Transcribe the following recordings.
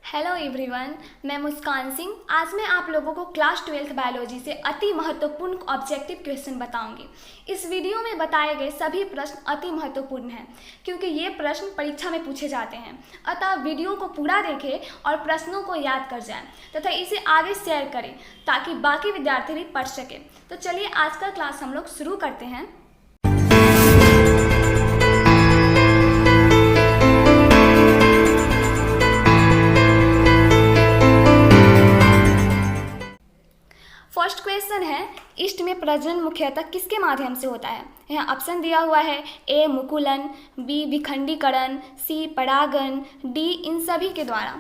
Hello everyone, मैं मुस्कान सिंह। आज मैं आप लोगों को क्लास 12th बायोलॉजी से अति महत्वपूर्ण ऑब्जेक्टिव क्वेश्चन बताऊंगी। इस वीडियो में बताए गए सभी प्रश्न अति महत्वपूर्ण हैं क्योंकि ये प्रश्न परीक्षा में पूछे जाते हैं। अतः वीडियो को पूरा देखें और प्रश्नों को याद कर जाएं तथा इसे आगे शेयर करें ताकि बाकी विद्यार्थी भी पढ़ सकें। तो चलिए आज का क्लास हम लोग शुरू करते हैं। फर्स्ट क्वेश्चन है, ईस्ट में प्रजनन मुख्यतः किसके माध्यम से होता है। यहाँ ऑप्शन दिया हुआ है ए मुकुलन, बी विखंडीकरण, सी परागण, डी इन सभी के द्वारा।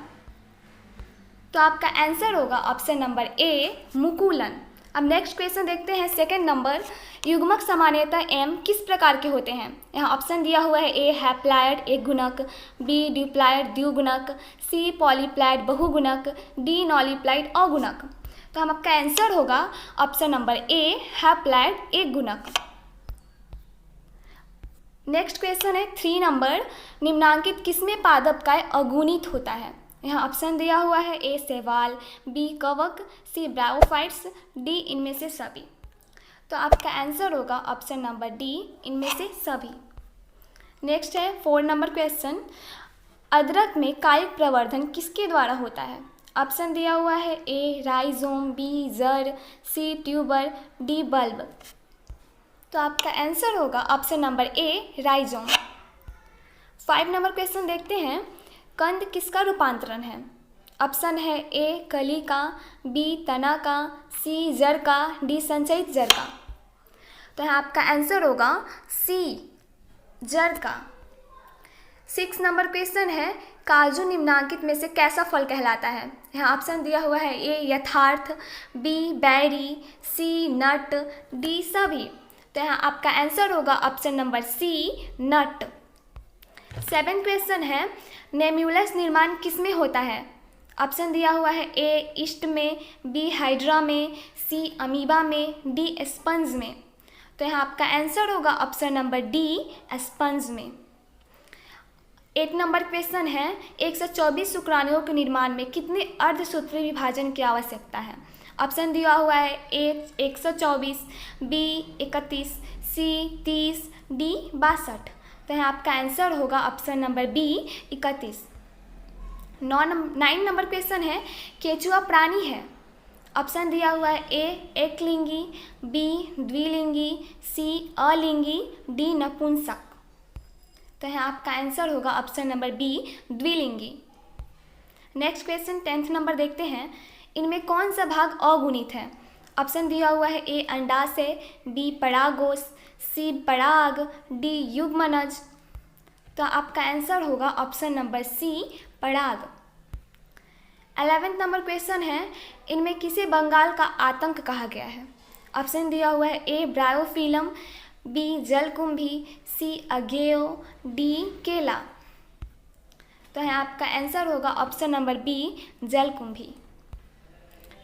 तो आपका आंसर होगा ऑप्शन नंबर ए मुकुलन। अब नेक्स्ट क्वेश्चन देखते हैं। सेकंड नंबर, युग्मक सामान्यतः एम किस प्रकार के होते हैं। यहाँ ऑप्शन दिया हुआ है ए हैप्लॉयड एक गुणक, बी डिप्लॉयड द्विगुणक, सी पॉलीप्लॉयड बहुगुणक, डी नॉलीप्लॉयड अगुणक। तो हम आपका आंसर होगा ऑप्शन नंबर ए हैप्लॉयड एक गुणक। नेक्स्ट क्वेश्चन है 3 नंबर, निम्नांकित किसमें पादप काय अगुणित होता है। यहाँ ऑप्शन दिया हुआ है ए शैवाल, बी कवक, सी ब्रायोफाइट्स, डी इनमें से सभी। तो आपका आंसर होगा ऑप्शन नंबर डी इनमें से सभी। नेक्स्ट है 4 नंबर क्वेश्चन, अदरक में कायिक प्रवर्धन किसके द्वारा होता है। ऑप्शन दिया हुआ है ए राइजोम, बी जड़, सी ट्यूबर, डी बल्ब। तो आपका आंसर होगा option number A rhizome. 5 number question देखते हैं, कंद किसका रूपांतरण है। ऑप्शन है ए कली का, बी तना का, सी जड़ का, डी संचयित जड़ का। तो यहाँ आपका आंसर होगा सी जड़ का। 6 नंबर क्वेश्चन है, काजू निम्नांकित में से कैसा फल कहलाता है। यहाँ ऑप्शन दिया हुआ है ए यथार्थ, बी बैरी, सी नट, डी सभी। तो यहाँ आपका आंसर होगा ऑप्शन नंबर सी नट। 7 क्वेश्चन है, नेम्यूलस निर्माण किसमें होता है। ऑप्शन दिया हुआ है ए ईस्ट में, बी हाइड्रा में, सी अमीबा में, डी स्पंज में। तो यहाँ आपका आंसर होगा ऑप्शन नंबर डी स्पंज में। 8 नंबर क्वेश्चन है, 124 शुक्राणुओं के निर्माण में कितने अर्धसूत्री विभाजन की आवश्यकता है। ऑप्शन दिया हुआ है ए 124, बी 31, सी 30, डी 62। तो यहाँ आपका आंसर होगा option number B 31। 9 number question है, केंचुआ प्राणी है। ऑप्शन दिया हुआ है ए एकलिंगी, बी द्विलिंगी, सी अलिंगी, डी नपुंसक। तो यहाँ आपका आंसर होगा ऑप्शन नंबर बी द्विलिंगी। नेक्स्ट क्वेश्चन 10th नंबर देखते हैं, इनमें कौन सा भाग अगुणित है। ऑप्शन दिया हुआ है ए अंडाशय, बी परागोश, सी पराग, डी युग्मनज। तो आपका आंसर होगा ऑप्शन नंबर सी पराग। 11th नंबर क्वेश्चन है, इनमें किसे बंगाल का आतंक कहा गया है। ऑप्शन दिया हुआ है ए ब्रायोफिलम, बी जलकुंभी, सी अगेयो, डी केला। तो यहाँ आपका आंसर होगा ऑप्शन नंबर बी जलकुंभी।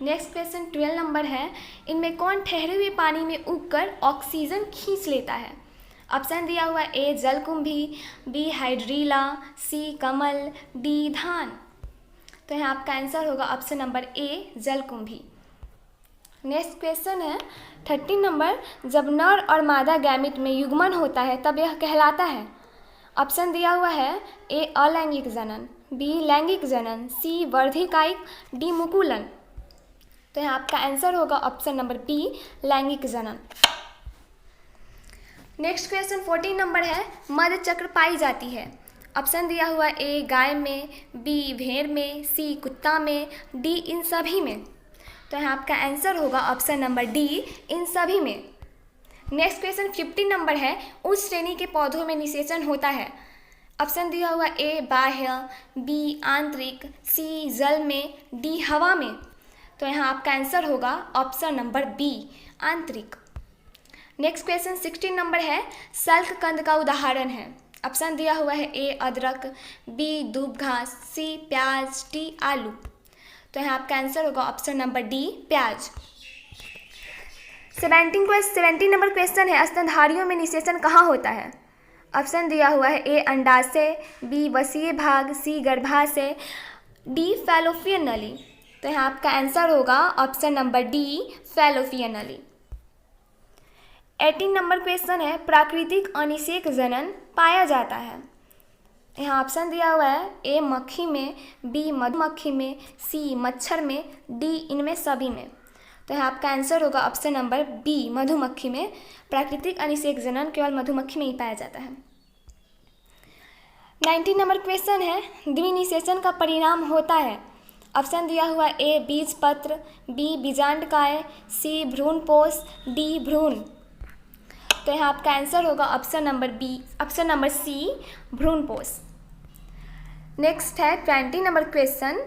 नेक्स्ट क्वेश्चन 12 नंबर है, इनमें कौन ठहरे हुए पानी में उगकर ऑक्सीजन खींच लेता है। ऑप्शन दिया हुआ ए जलकुंभी, बी हाइड्रीला, सी कमल, डी धान। तो यहाँ आपका आंसर होगा ऑप्शन नंबर ए जलकुंभी। नेक्स्ट क्वेश्चन है 13 नंबर, जब नर और मादा गैमिट में युग्मन होता है तब यह कहलाता है। ऑप्शन दिया हुआ है ए अलैंगिक जनन, बी लैंगिक जनन, सी वर्धिकायिक, डी मुकुलन। तो यहाँ आपका आंसर होगा ऑप्शन नंबर बी लैंगिक जनन। नेक्स्ट क्वेश्चन 14 नंबर है, मध्य चक्र पाई जाती है। ऑप्शन दिया हुआ ए गाय में, बी भेड़ में, सी कुत्ता में, डी इन सभी में। तो यहाँ आपका आंसर होगा ऑप्शन नंबर डी इन सभी में। नेक्स्ट क्वेश्चन 15 नंबर है, उच्च श्रेणी के पौधों में निषेचन होता है। ऑप्शन दिया हुआ ए बाह्य, बी आंतरिक, सी जल में, डी हवा में। तो यहाँ आपका आंसर होगा ऑप्शन नंबर बी आंतरिक। नेक्स्ट क्वेश्चन 16 नंबर है, सल्क कंद का उदाहरण है। ऑप्शन दिया हुआ है ए अदरक, बी दूब घास, सी प्याज, डी आलू। तो यहाँ आपका आंसर होगा ऑप्शन नंबर डी प्याज। 17 नंबर क्वेश्चन है, स्तनधारियों में निषेचन कहाँ होता है। ऑप्शन दिया हुआ है ए अंडाशय, बी वसीय भाग, सी गर्भाशय, डी फैलोपियन नली। तो यहाँ आपका आंसर होगा ऑप्शन नंबर डी फैलोपियन नली। 18 नंबर क्वेश्चन है, प्राकृतिक अनिषेक जनन पाया जाता है। यहाँ ऑप्शन दिया हुआ है, ए मक्खी में, बी मधुमक्खी में, सी मच्छर में, डी इनमें सभी में। तो यहाँ आपका आंसर होगा ऑप्शन नंबर बी मधुमक्खी में। प्राकृतिक अनिषेक जनन केवल मधुमक्खी में ही पाया जाता है। 19 नंबर क्वेश्चन है, द्विनिषेचन का परिणाम होता है। ऑप्शन दिया हुआ, ए बीजपत्र, बी बीजांडकाय, सी भ्रूणपोष, डी भ्रूण। तो यहाँ आपका आंसर होगा ऑप्शन नंबर सी भ्रूणपोष। नेक्स्ट है 20 नंबर क्वेश्चन,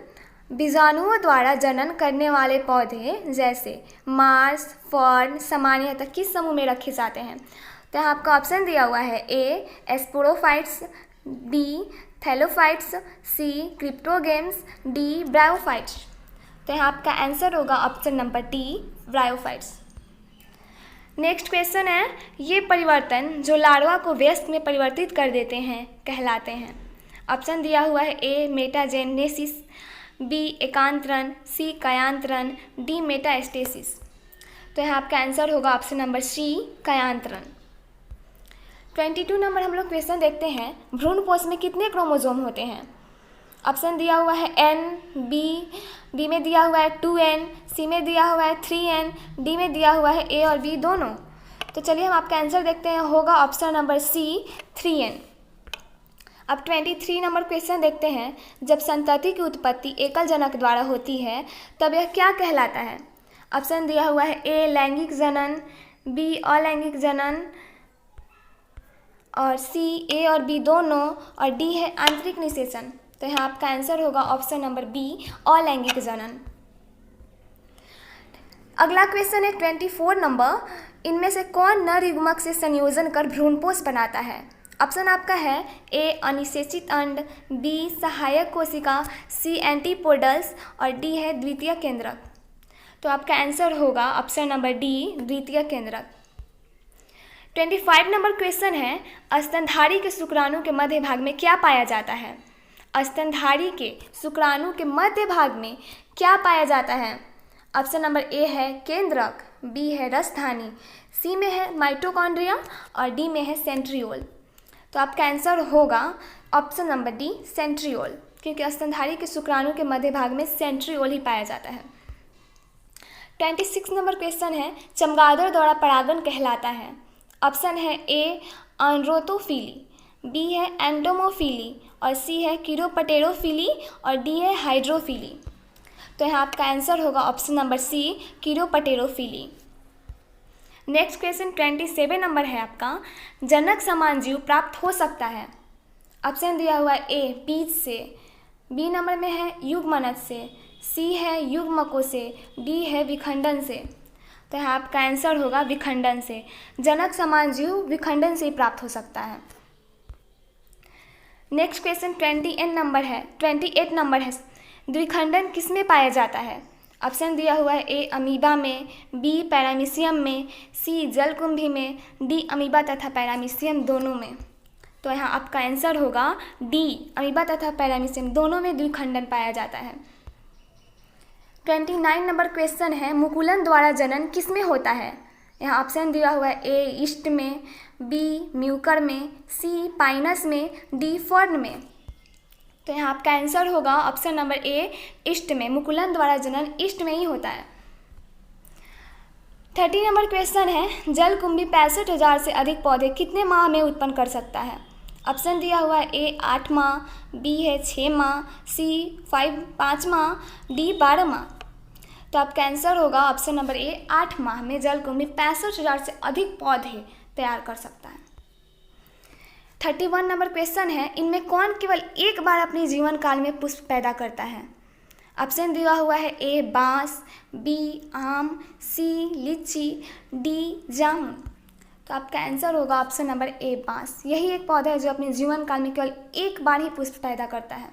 बीजाणुओं द्वारा जनन करने वाले पौधे जैसे मार्स, फर्न सामान्यतः किस समूह में रखे जाते हैं। तो यहाँ आपका ऑप्शन दिया हुआ है, ए स्पोरोफाइट्स, बी थैलोफाइट्स, सी क्रिप्टोगेम्स, डी ब्रायोफाइट्स। तो यहाँ आपका आंसर होगा option number D bryophytes. Next question है, ये परिवर्तन जो लार्वा को वयस्क में परिवर्तित कर देते हैं कहलाते हैं। ऑप्शन दिया हुआ है, ए मेटाजेनेसिस, बी एकांतरण, सी कयांतरण, डी मेटास्टेसिस। तो यहाँ आपका आंसर होगा ऑप्शन नंबर सी कयांतरण। 22 नंबर हम लोग क्वेश्चन देखते हैं, भ्रूणपोष में कितने क्रोमोसोम होते हैं। ऑप्शन दिया हुआ है एन, बी में दिया हुआ है 2n, सी में दिया हुआ है 3n, डी में दिया हुआ है ए और बी दोनों। तो चलिए हम आपका आंसर देखते हैं, होगा ऑप्शन नंबर सी 3n। अब 23 नंबर क्वेश्चन देखते हैं, जब संतति की उत्पत्ति एकल जनक द्वारा होती है तब यह क्या कहलाता है। ऑप्शन दिया हुआ है, ए लैंगिक जनन, बी अलैंगिक जनन, और सी ए और बी दोनों, और डी है आंतरिक निषेचन। तो यहाँ आपका आंसर होगा ऑप्शन नंबर बी अलैंगिक जनन। अगला क्वेश्चन है 24 नंबर, इनमें से कौन नर युग्मक से संयोजन कर भ्रूणपोष बनाता है। ऑप्शन आपका है, ए अनिषेचित अंड, बी सहायक कोशिका, सी एंटीपोडल्स, और डी है द्वितीय केंद्रक। तो आपका आंसर होगा ऑप्शन नंबर डी द्वितीय केंद्रक। 25 नंबर क्वेश्चन है, स्तनधारी के शुक्राणु के मध्य भाग में क्या पाया जाता है। स्तनधारी के शुक्राणु के मध्य भाग में क्या पाया जाता है। ऑप्शन नंबर ए है केंद्रक, बी है रसधानी, सी में है माइटोकॉन्ड्रिया, और डी में है सेंट्रियोल। तो आपका आंसर होगा ऑप्शन नंबर डी सेंट्रियोल, क्योंकि स्तनधारी के शुक्राणु के मध्य भाग में सेंट्रियोल ही पाया जाता है। 26 नंबर क्वेश्चन है, चमगादड़ द्वारा परागण कहलाता है। ऑप्शन है, ए अनरोटोफिली, बी है एंडोमोफिली, और सी है कीरोपटेरोफिली, और डी है हाइड्रोफिली। तो यहाँ आपका आंसर होगा option number C chiropterophily. Next question 27 number है आपका, जनक समान जीव प्राप्त हो सकता है। ऑप्शन दिया हुआ है, ए बीज से, बी नंबर में है युग्मनज से, सी है युग्मकों से, डी है विखंडन से। तो यहाँ आपका आंसर होगा विखंडन से। जनक समान जीव विखंडन से ही प्राप्त हो सकता है। नेक्स्ट क्वेश्चन 28 नंबर है, द्विखंडन किस में पाया जाता है। ऑप्शन दिया हुआ है, ए अमीबा में, बी पैरामीशियम में, सी जलकुंभी में, डी अमीबा तथा पैरामीशियम दोनों में। तो यहाँ आपका आंसर होगा डी अमीबा तथा पैरामीशियम दोनों में द्विखंडन पाया जाता है। 29 नंबर क्वेश्चन है, मुकुलन द्वारा जनन किस में होता है। यहाँ ऑप्शन दिया हुआ है, ए ईस्ट में, बी म्यूकर में, सी पाइनस में, डी फर्न में। तो यहाँ आपका आंसर होगा ऑप्शन नंबर ए ईस्ट में। मुकुलन द्वारा जनन ईस्ट में ही होता है। 30 नंबर क्वेश्चन है, जलकुंभी 65,000 से अधिक पौधे कितने माह में उत्पन्न कर सकता है। ऑप्शन दिया हुआ है, ए 8 माह, बी है 6 माह, सी 5 माह, डी 12 माह। तो आपका आंसर होगा ऑप्शन नंबर ए 8 माह में जलकुंभी 65,000 से अधिक पौधे तैयार कर सकता है। 31 नंबर क्वेश्चन है, इनमें कौन केवल एक बार अपने जीवन काल में पुष्प पैदा करता है। ऑप्शन दिया हुआ है, ए बांस, बी आम, सी लीची, डी जामुन। तो आपका आंसर होगा ऑप्शन नंबर ए बांस। यही एक पौधा है जो अपने जीवन काल में केवल एक बार ही पुष्प पैदा करता है।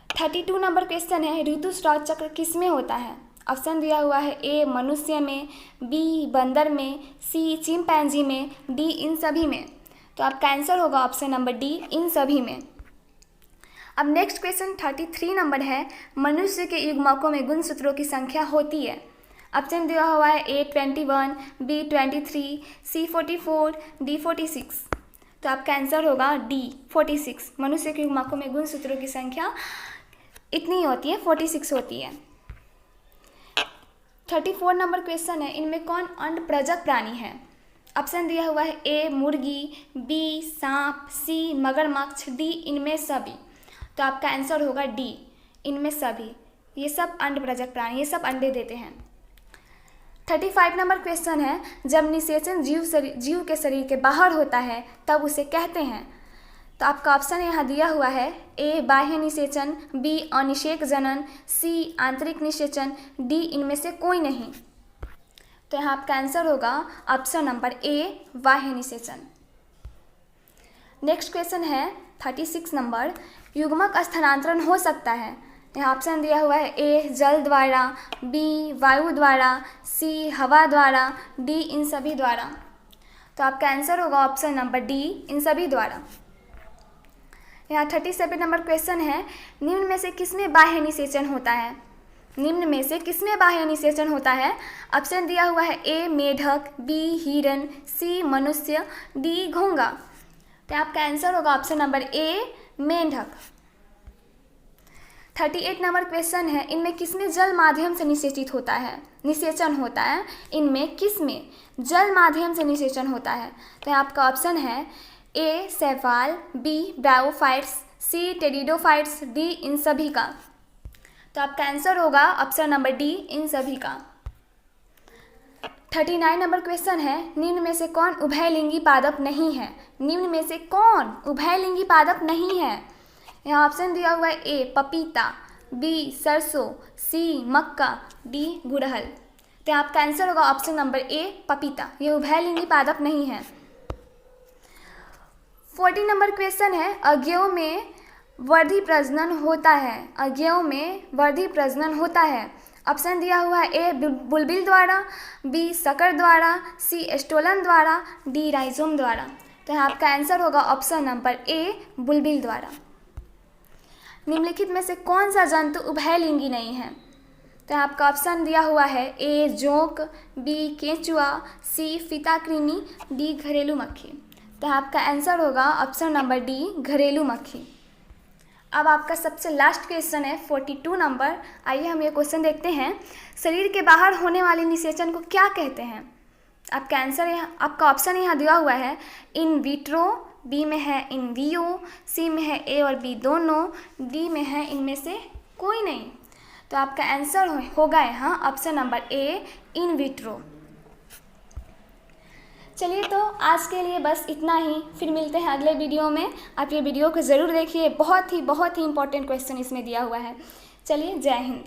32 नंबर क्वेश्चन है, ऋतुस्राव चक्र किस में होता है। ऑप्शन दिया हुआ है, ए मनुष्य में, बी बंदर में, सी चिंपैंजी में, डी इन सभी में। तो आपका आंसर होगा ऑप्शन नंबर डी इन सभी में। अब नेक्स्ट क्वेश्चन 33 नंबर है, मनुष्य के युग्मकों में गुणसूत्रों की संख्या होती है। ऑप्शन दिया हुआ है A 21, B 23, C 44, D 46। तो आपका आंसर होगा D 46। मनुष्य के युग्मकों में गुणसूत्रों की संख्या इतनी होती है, 46 होती है। 34 नंबर क्वेश्चन है, इनमें कौन अंडप्रजक प्राणी है। ऑप्शन दिया हुआ है A मुर्गी, B सांप, C मगरमच्छ, D इनमें सभी। तो आपका आंसर होगा D इनमें सभी। ये सब अंडप्रजक प्राणी, ये सब अंडे देते हैं। 35 नंबर क्वेश्चन है, जब निषेचन जीव के शरीर के बाहर होता है तब उसे कहते हैं। तो आपका ऑप्शन यहाँ दिया हुआ है A बाह्य निषेचन, B अनिषेक जनन, C आंतरिक निषेचन, D इनमें से कोई नहीं। तो यहाँ आपका आंसर होगा ऑप्शन नंबर A बाह्य निषेचन। नेक्स्ट क्वेश्चन है 36 नंबर, युग्मक स्थानांतरण हो सकता है। यहाँ ऑप्शन दिया हुआ है A जल द्वारा, B वायु द्वारा, C हवा द्वारा, D इन सभी द्वारा। तो आपका आंसर होगा ऑप्शन नंबर D इन सभी द्वारा। यहाँ 37 नंबर क्वेश्चन है, निम्न में से किसमें बाह्य निषेचन होता है। निम्न में से किसमें बाह्य निषेचन होता है। ऑप्शन दिया हुआ है A मेढक, B हिरन, C मनुष्य, D घोंगा। तो आपका आंसर होगा ऑप्शन नंबर A मेंढक। 38 नंबर क्वेश्चन है, इनमें किसमें जल माध्यम से निषेचित होता है, निषेचन होता है। इनमें किसमें जल माध्यम से निषेचन होता है। तो आपका ऑप्शन है A शैवाल, B bryophytes, C pteridophytes, D इन सभी का। तो आपका आंसर होगा ऑप्शन नंबर D इन सभी का। 39 नंबर क्वेश्चन है, निम्न में से कौन उभयलिंगी पादप नहीं है। निम्न में से कौन उभयलिंगी पादप नहीं है। यहाँ ऑप्शन दिया हुआ है A पपीता, B सरसों, C मक्का, D गुड़हल। तो आपका आंसर होगा ऑप्शन नंबर A पपीता। ये उभयलिंगी पादप नहीं है। 40 नंबर क्वेश्चन है, अज्ञेयों में वर्धी प्रजनन होता है। अज्ञेयों में वर्धी प्रजनन होता है। ऑप्शन दिया हुआ है A बुलबिल द्वारा, B शकर द्वारा, C स्टोलन द्वारा, D राइजोम द्वारा। तो यहाँ आपका आंसर होगा ऑप्शन नंबर A बुलबिल द्वारा। निम्नलिखित में से कौन सा जंतु उभयलिंगी नहीं है। तो आपका ऑप्शन दिया हुआ है A जोंक, B केंचुआ, C फीताकृमि, D घरेलू मक्खी। तो आपका आंसर होगा ऑप्शन नंबर D घरेलू मक्खी। अब आपका सबसे लास्ट क्वेश्चन है 42 नंबर। आइए हम ये क्वेश्चन देखते हैं, शरीर के बाहर होने वाले निषेचन को क्या कहते हैं। आपका आंसर यहाँ, आपका ऑप्शन यहाँ दिया हुआ है इन विट्रो, B में है इन वियो, C में है A और B दोनों, D में है इनमें से कोई नहीं। तो आपका आंसर होगा यहाँ option number A in vitro. चलिए तो आज के लिए बस इतना ही, फिर मिलते हैं अगले वीडियो में। आप ये वीडियो को ज़रूर देखिए, बहुत ही इंपॉर्टेंट क्वेश्चन इसमें दिया हुआ है। चलिए, जय हिंद।